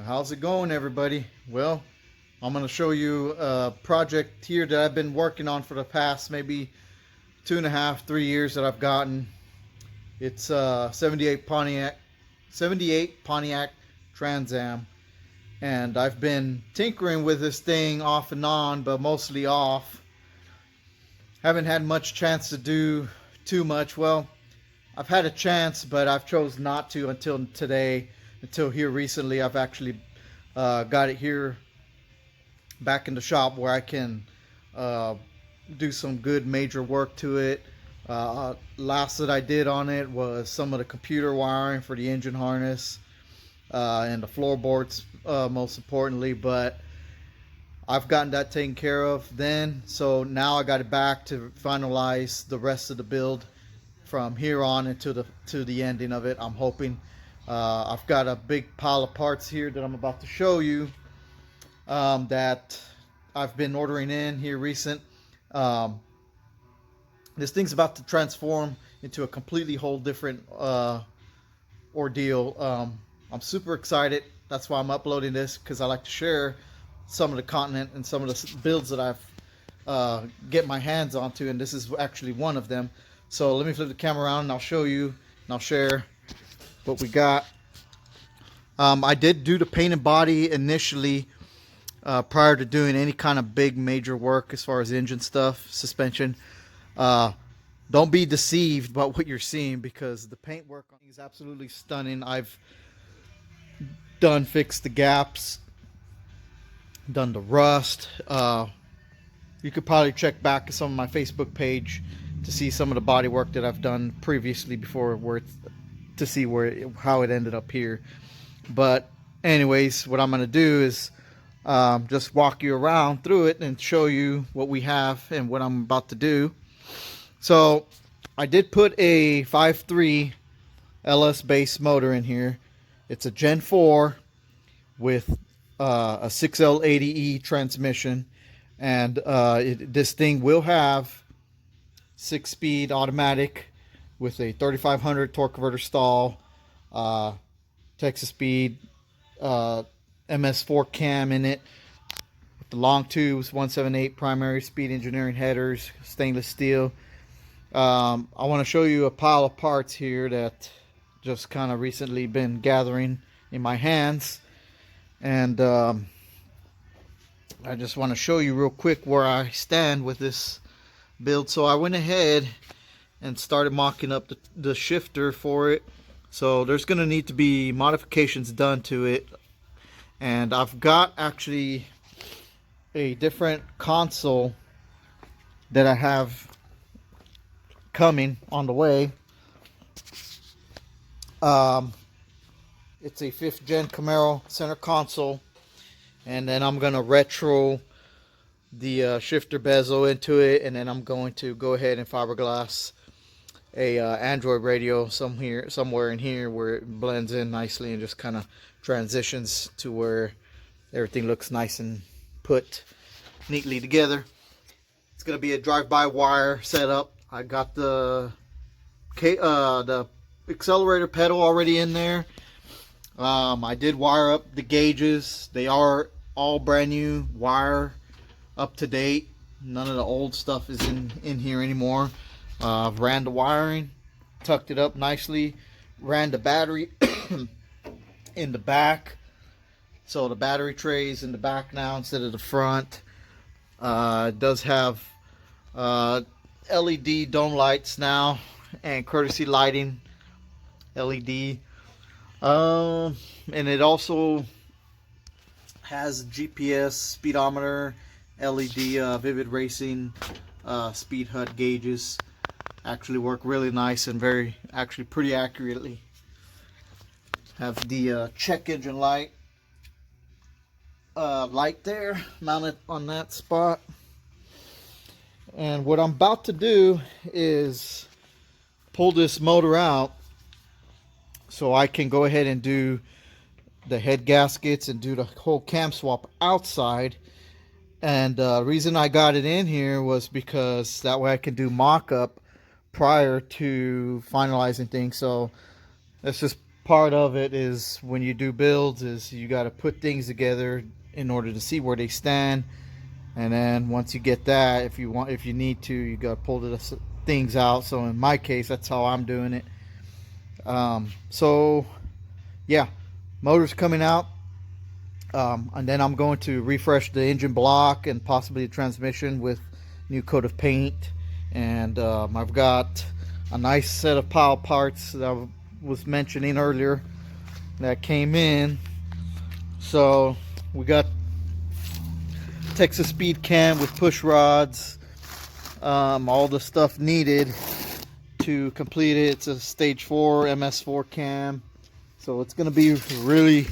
How's it going, everybody? Well, I'm going to show you a project here that I've been working on for the past maybe 2.5, 3 years that I've gotten. It's 78 Pontiac Trans Am, and I've been tinkering with this thing off and on, but mostly off. Haven't had much chance to do too much. Well, I've had a chance, but I've chose not to until today. Until here recently, I've actually got it here back in the shop where I can do some good major work to it. Last that I did on it was some of the computer wiring for the engine harness and the floorboards, most importantly. But I've gotten that taken care of then, so now I got it back to finalize the rest of the build from here on into the ending of it. I'm hoping. I've got a big pile of parts here that I'm about to show you that I've been ordering in here recent. This thing's about to transform into a completely whole different ordeal. I'm super excited. That's why I'm uploading this, because I like to share some of the content and some of the builds that I've get my hands onto, and this is actually one of them. So let me flip the camera around and I'll show you and I'll share what we got. I did do the paint and body initially prior to doing any kind of big major work as far as engine stuff, suspension. Don't be deceived by what you're seeing, because the paint work on is absolutely stunning. I've fixed the gaps, done the rust. You could probably check back to some of my Facebook page to see some of the body work that I've done previously before, to see how it ended up here. But anyways, what I'm going to do is just walk you around through it and show you what we have and what I'm about to do. So I did put a 5.3 LS base motor in here. It's a Gen 4 with a 6L80E transmission, and this thing will have 6-speed automatic with a 3500 torque converter stall, Texas speed, MS4 cam in it, with the long tubes, 178 primary speed engineering headers, stainless steel. I want to show you a pile of parts here that just kind of recently been gathering in my hands, and I just want to show you real quick where I stand with this build. So I went ahead and started mocking up the shifter for it. So there's going to need to be modifications done to it, and I've got actually a different console that I have coming on the way. It's a 5th gen Camaro center console, and then I'm going to retro the shifter bezel into it, and then I'm going to go ahead and fiberglass a Android radio somewhere in here where it blends in nicely and just kind of transitions to where everything looks nice and put neatly together. It's going to be a drive-by wire setup. I got the accelerator pedal already in there. I did wire up the gauges. They are all brand new wire, up to date. None of the old stuff is in here anymore. I've ran the wiring, tucked it up nicely, ran the battery in the back. So the battery tray's in the back now instead of the front. It does have LED dome lights now and courtesy lighting LED. And it also has GPS, speedometer, LED, Vivid Racing, speed HUD gauges. Actually work really nice and actually pretty accurately. Have the check engine light there mounted on that spot. And what I'm about to do is pull this motor out so I can go ahead and do the head gaskets and do the whole cam swap outside. And the reason I got it in here was because that way I can do mock-up prior to finalizing things. So let's just part of it is when you do builds is you got to put things together in order to see where they stand, and then once you get that, if you need to, you got to pull the things out. So in my case, that's how I'm doing it. So yeah, motor's coming out, and then I'm going to refresh the engine block and possibly the transmission with new coat of paint. And I've got a nice set of pile parts that I was mentioning earlier that came in. So we got Texas speed cam with push rods, all the stuff needed to complete it. It's a stage 4 MS4 cam, so it's gonna be really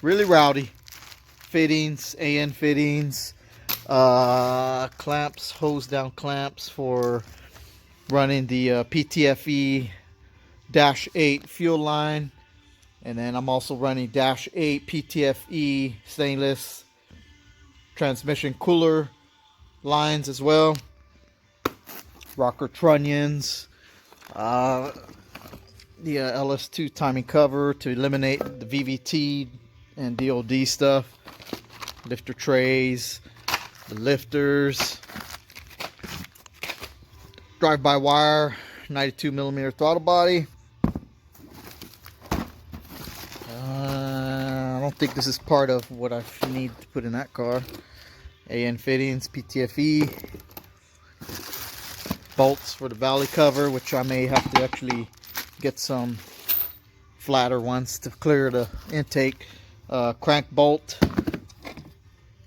rowdy. Fittings, AN fittings, clamps, hose down clamps for running the PTFE-8 fuel line, and then I'm also running -8 PTFE stainless transmission cooler lines as well. Rocker trunnions, the LS2 timing cover to eliminate the VVT and DOD stuff, lifter trays, the lifters, drive-by-wire 92mm throttle body. I don't think this is part of what I need to put in that car. AN fittings, PTFE, bolts for the valley cover, which I may have to actually get some flatter ones to clear the intake. Crank bolt,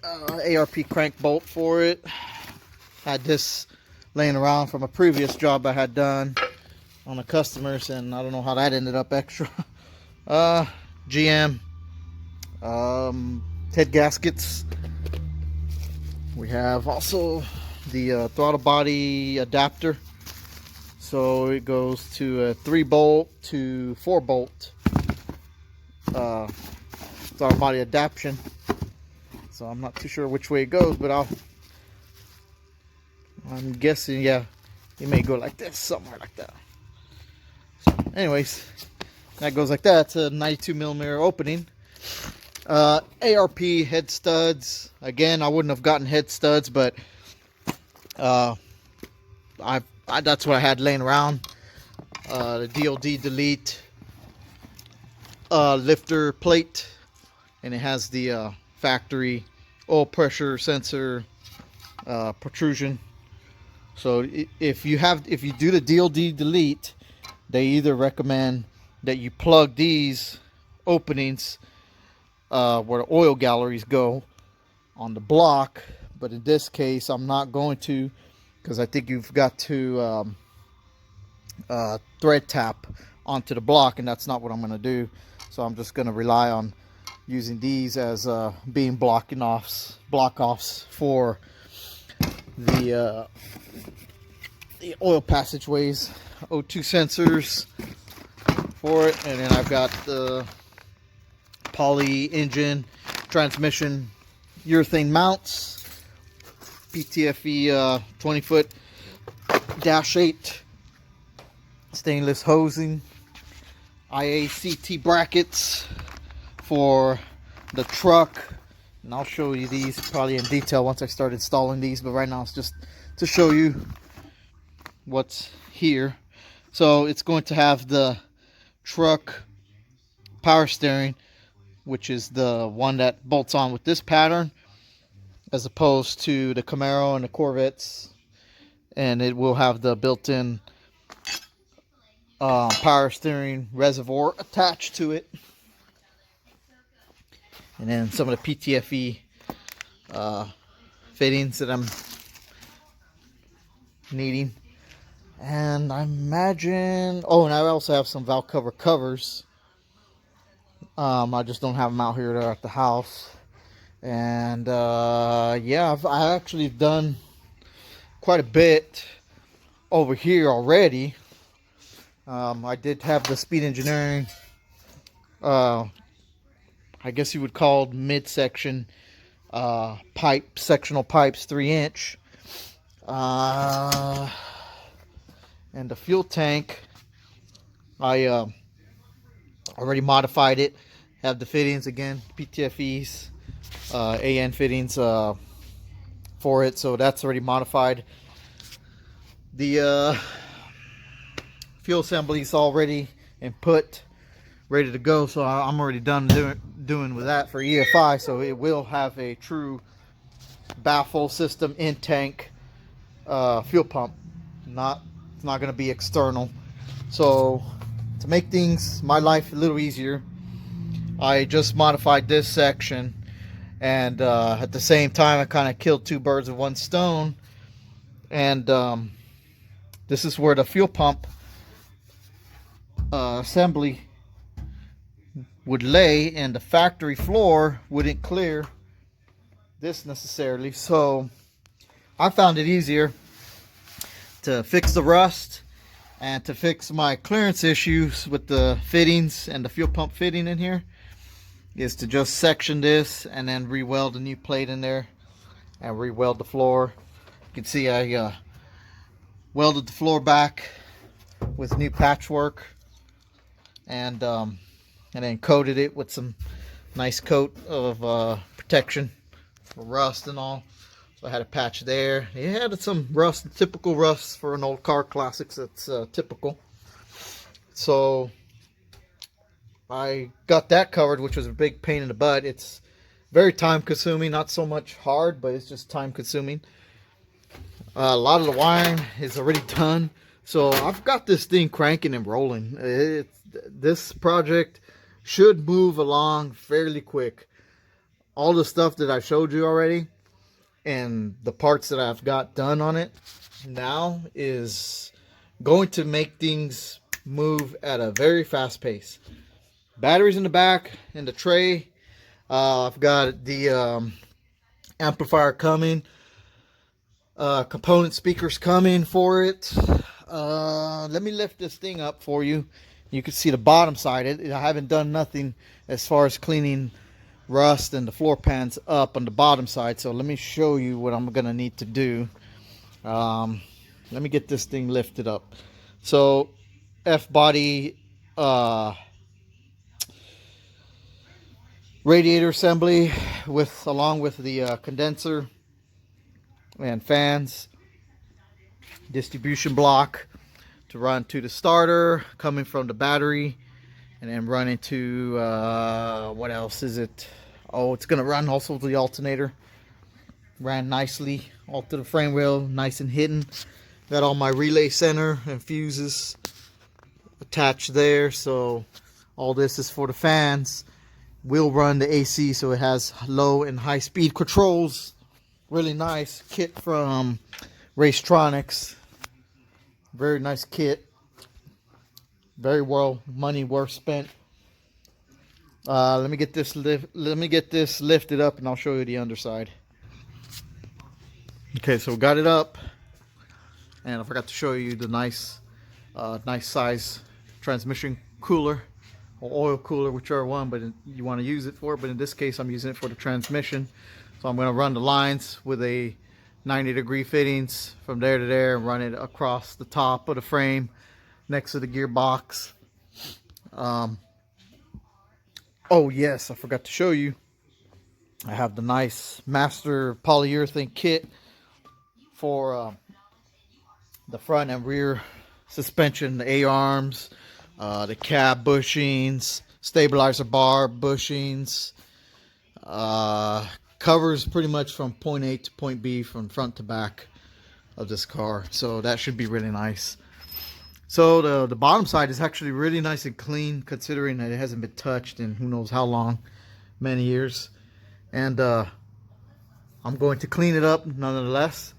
ARP crank bolt for it. Had this laying around from a previous job I had done on the customers, and I don't know how that ended up extra. GM head gaskets. We have also the throttle body adapter, so it goes to a 3-bolt to 4-bolt throttle body adaptation. So I'm not too sure which way it goes, but I'm guessing, yeah, it may go like this, somewhere like that. So anyways, that goes like that. It's a 92mm opening. ARP head studs. Again, I wouldn't have gotten head studs, but that's what I had laying around. The DOD delete lifter plate, and it has the factory oil pressure sensor protrusion. So if you do the DOD delete, they either recommend that you plug these openings where the oil galleries go on the block, but in this case I'm not going to, because I think you've got to thread tap onto the block, and that's not what I'm going to do. So I'm just going to rely on using these as being block offs for the oil passageways, O2 sensors for it, and then I've got the poly engine transmission urethane mounts, PTFE 20-foot -8 stainless hosing, IACT brackets for the truck, and I'll show you these probably in detail once I start installing these, but right now it's just to show you what's here. So it's going to have the truck power steering, which is the one that bolts on with this pattern, as opposed to the Camaro and the Corvettes, and it will have the built-in power steering reservoir attached to it, and then some of the PTFE fittings that I'm needing. And I imagine, and I also have some valve cover covers. I just don't have them out here, they're at the house. And yeah, I actually done quite a bit over here already. I did have the Speed Engineering, I guess you would call midsection sectional pipes, 3-inch. And the fuel tank, I Already modified it. Have the fittings again, PTFEs, AN fittings for it, so that's already modified. The fuel assembly is already input, ready to go, so I'm already done doing with that for EFI, so it will have a true baffle system in tank fuel pump. It's not going to be external. So to make things, my life a little easier, I just modified this section, and at the same time I kind of killed two birds with one stone. And this is where the fuel pump assembly would lay, and the factory floor wouldn't clear this necessarily. So I found it easier to fix the rust and to fix my clearance issues with the fittings and the fuel pump fitting in here, is to just section this and then re-weld a new plate in there and re-weld the floor. You can see I welded the floor back with new patchwork, and then coated it with some nice coat of protection for rust and all. So I had a patch there. It had some rust, typical rust for an old car, classics. That's typical. So I got that covered, which was a big pain in the butt. It's very time consuming, not so much hard, but it's just time consuming. A lot of the wiring is already done, so I've got this thing cranking and rolling. This project should move along fairly quick. All the stuff that I showed you already and the parts that I've got done on it now is going to make things move at a very fast pace. Batteries in the back, in the tray. I've got the amplifier coming. Component speakers coming for it. Let me lift this thing up for you. You can see the bottom side. I haven't done nothing as far as cleaning rust and the floor pans up on the bottom side, so let me show you what I'm gonna need to do. Let me get this thing lifted up. So F-body radiator assembly along with the condenser and fans, distribution block to run to the starter coming from the battery, and then run into what else is it? Oh, it's gonna run also to the alternator. Ran nicely all to the frame rail, nice and hidden. Got all my relay center and fuses attached there, so all this is for the fans. Will run the AC, so it has low and high speed controls. Really nice kit from Racetronics. Very nice kit. Very well money worth spent. Let me get this lifted up, and I'll show you the underside. Okay, so we got it up, and I forgot to show you the nice size transmission cooler or oil cooler, whichever one, but you want to use it for. But in this case, I'm using it for the transmission. So I'm going to run the lines with a 90-degree fittings from there to there and run it across the top of the frame next to the gearbox. Oh yes, I forgot to show you. I have the nice master polyurethane kit for the front and rear suspension, the A-arms, the cab bushings, stabilizer bar bushings. Covers pretty much from point A to point B, from front to back of this car, so that should be really nice. So the bottom side is actually really nice and clean, considering that it hasn't been touched in who knows how long, many years. And I'm going to clean it up nonetheless.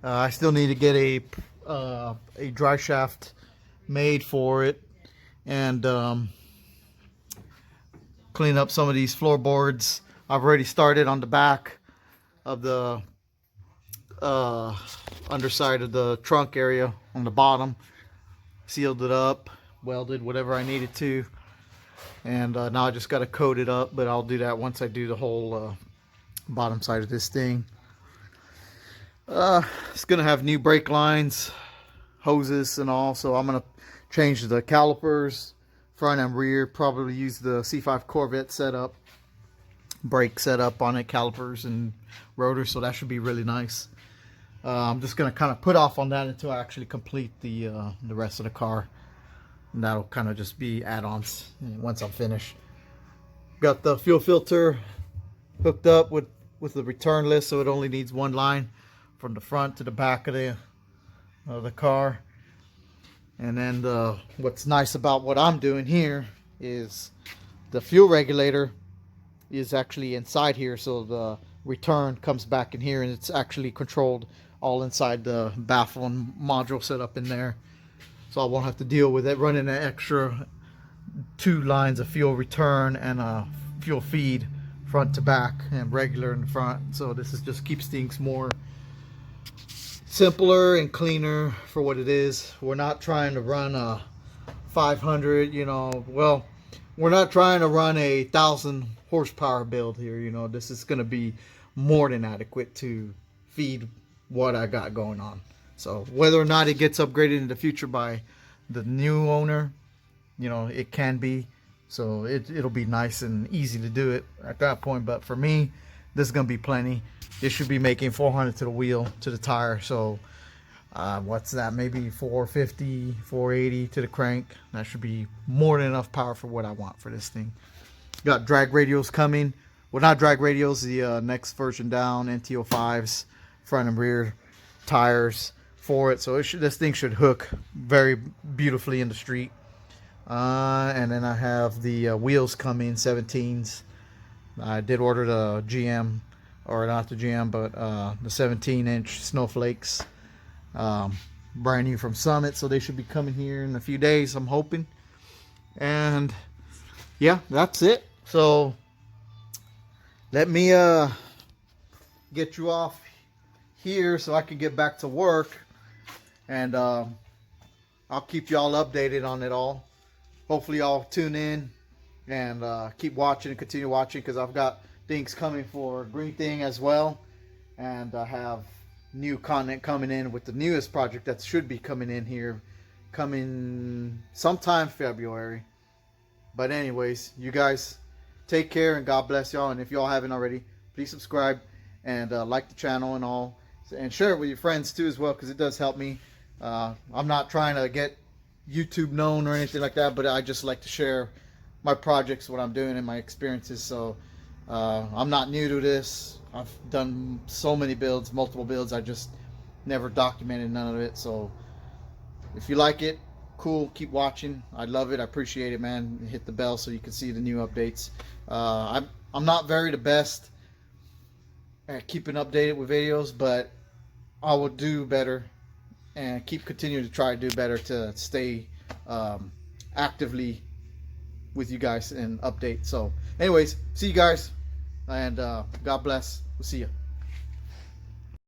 I still need to get a dry shaft made for it, and clean up some of these floorboards. I've already started on the back of the underside of the trunk area on the bottom. Sealed it up, welded whatever I needed to, and now I just got to coat it up, but I'll do that once I do the whole bottom side of this thing. It's gonna have new brake lines, hoses and all, so I'm gonna change the calipers front and rear. Probably use the C5 Corvette setup, brake setup on it, calipers and rotor, so that should be really nice. I'm just gonna kind of put off on that until I actually complete the rest of the car, and that'll kind of just be add-ons once I'm finished. Got the fuel filter hooked up with the return list, so it only needs one line from the front to the back of the car. And then what's nice about what I'm doing here is the fuel regulator is actually inside here, so the return comes back in here, and it's actually controlled all inside the baffle and module set up in there, so I won't have to deal with it running an extra 2 lines of fuel return and a fuel feed front to back and regular in the front. So this is just keeps things more simpler and cleaner for what it is. We're not trying to run a 500, well, we're not trying to run a 1,000 horsepower build here. This is going to be more than adequate to feed what I got going on. So whether or not it gets upgraded in the future by the new owner, it can be. So it'll be nice and easy to do it at that point. But for me, this is going to be plenty. It should be making 400 to the wheel, to the tire. So what's that? Maybe 450, 480 to the crank. That should be more than enough power for what I want for this thing. Got drag radials coming. Well, not drag radials, the next version down, NT05s, front and rear tires for it. So this thing should hook very beautifully in the street. And then I have the wheels coming, 17s. I did order the GM, or not the GM, but the 17-inch snowflakes, brand new from Summit. So they should be coming here in a few days, I'm hoping. And yeah, that's it. So let me get you off here so I can get back to work, and I'll keep you all updated on it all. Hopefully y'all tune in and keep watching and continue watching, because I've got things coming for Green Thing as well, and I have new content coming in with the newest project that should be coming in here, coming sometime February. But anyways, you guys take care and God bless y'all. And if y'all haven't already, please subscribe and like the channel and all, and share it with your friends too as well, because it does help me. I'm not trying to get YouTube known or anything like that, but I just like to share my projects, what I'm doing, and my experiences. So I'm not new to this. I've done so many builds, multiple builds. I just never documented none of it. So if you like it, cool, keep watching. I love it. I appreciate it, man. Hit the bell so you can see the new updates. I'm not very the best at keeping updated with videos, but I will do better and continue to try to do better to stay actively with you guys and update. So anyways, see you guys, and God bless. We'll see you.